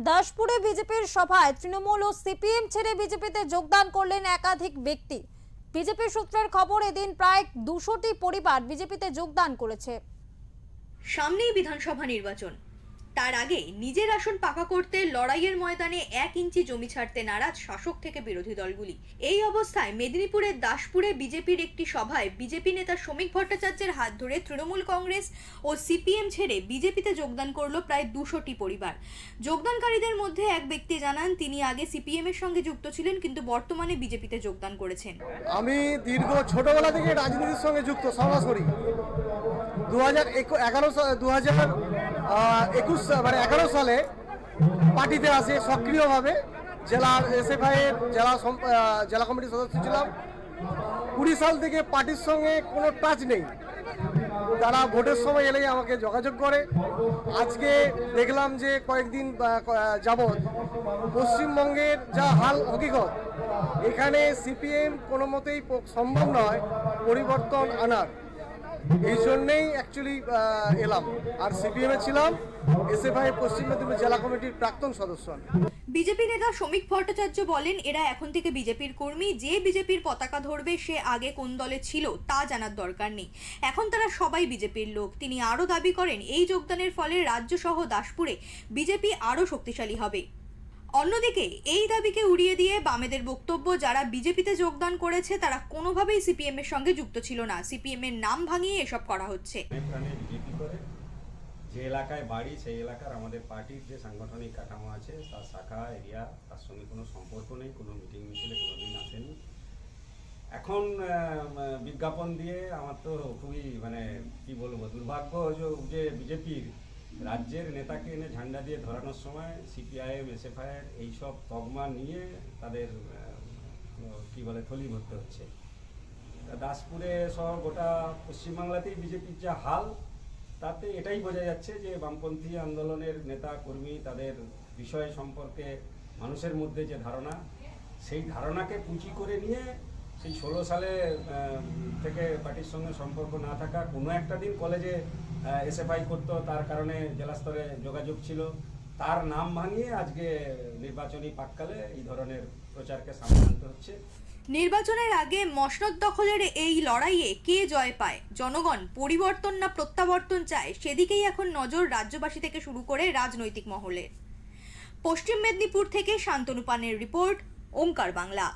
দাসপুরে বিজেপির সভায় তৃণমূল ও সিপিএম ছেড়ে বিজেপিতে যোগদান করলেন একাধিক ব্যক্তি। বিজেপি সূত্রের খবর, এদিন প্রায় 200টি পরিবার বিজেপিতে যোগদান করেছে। সামনেই বিধানসভা নির্বাচন, তার আগে নিজের আসন পাকা করতে লড়াইয়ের ময়দানে 1 ইঞ্চি জমি ছাড়তে নারাজ শাসক থেকে বিরোধী দলগুলি। এই অবস্থায় মেদিনীপুরের দাসপুরে বিজেপির একটি সভায় বিজেপি নেতা শ্রমিক ভট্টাচার্যের হাত ধরে তৃণমূল কংগ্রেস ও সিপিএম ছেড়ে বিজেপিতে যোগদান করলো প্রায় 200টি পরিবার। যোগদানকারীদের মধ্যে এক ব্যক্তি জানান, তিনি আগে সিপিএম এর সঙ্গে যুক্ত ছিলেন কিন্তু বর্তমানে বিজেপিতে যোগদান করেছেন। আমি দীর্ঘ ছোটবেলা থেকে রাজনীতির সঙ্গে যুক্ত, সরাসরি 2011 সালে পার্টিতে আসে সক্রিয়ভাবে। জেলার এসএফআই এর জেলা কমিটির সদস্য ছিলাম। 20 সাল থেকে পার্টির সঙ্গে কোনো টাচ নেই। তারা ভোটের সময় এলেই আমাকে যোগাযোগ করে। আজকে দেখলাম যে কয়েকদিন যাবৎ পশ্চিমবঙ্গের যা হাল হকিকত, এখানে সিপিএম কোনো মতেই সম্ভব নয় পরিবর্তন আনার। এই জন্যেই অ্যাকচুয়ালি এলাম। আর সিপিএমে ছিলাম, এসএফআই পশ্চিম মেদিনীপুর জেলা কমিটির প্রাক্তন সদস্য। বিজেপি নেতা শ্রমিক ভট্টাচার্য বলেন, এরা এখন থেকে বিজেপির কর্মী। যে বিজেপির পতাকা ধরবে সে আগে কোন দলে ছিল তা জানার দরকার নেই, এখন তারা সবাই বিজেপির লোক। তিনি আরও দাবি করেন, এই যোগদানের ফলে রাজ্য সহ দাসপুরে বিজেপি আরও শক্তিশালী হবে। অন্যদিকে এই দাবিকে উড়িয়ে দিয়ে বামেদের বক্তব্য, যারা বিজেপিতে যোগদান করেছে তারা কোনোভাবেই সিপিএম এর সঙ্গে যুক্ত ছিল না, সিপিএম এর নাম ভাঙিয়ে এসব করা হচ্ছে। যে এলাকায় বাড়ি সেই এলাকার আমাদের পার্টির যে সাংগঠনিক কাঠামো আছে, তার শাখা এরিয়া, তার সঙ্গে কোনো সম্পর্ক নেই, কোনো মিটিং মিছিলে কোনোদিন আসেনি। এখন বিজ্ঞাপন দিয়ে আমার তো খুবই কি বলবো, দুর্ভাগ্য যে বিজেপির রাজ্যের নেতাকে এনে ঝান্ডা দিয়ে ধরানোর সময় সিপিআইএম এসএফআইয়ের এইসব তকমা নিয়ে তাদের থলি ভরতে হচ্ছে। দাসপুরে সহ গোটা পশ্চিমবাংলাতেই বিজেপির যা হাল, তাতে এটাই বোঝা যাচ্ছে যে বামপন্থী আন্দোলনের নেতা কর্মী তাদের বিষয় সম্পর্কে মানুষের মধ্যে যে ধারণা, সেই ধারণাকে পুঁজি করে নিয়ে সেই 16 সালে থেকে পার্টির সঙ্গে সম্পর্ক না থাকা, কোনো একটা দিন কলেজে এসএফআই করতো, তার কারণে জেলা স্তরে যোগাযোগ ছিল, তার নাম ভাঙিয়ে আজকে নির্বাচনী পাককালে এই ধরনের প্রচারকে সামনে আনতে হচ্ছে। নির্বাচনের আগে মসনদ দখলের এই লড়াইয়ে কে জয় পায়, জনগণ পরিবর্তন না প্রত্যাবর্তন চায়, সেদিকেই এখন নজর রাজ্যবাসী থেকে শুরু করে রাজনৈতিক মহলের। পশ্চিম মেদিনীপুর থেকে শান্তনু পানের রিপোর্ট, ওঙ্কার বাংলা।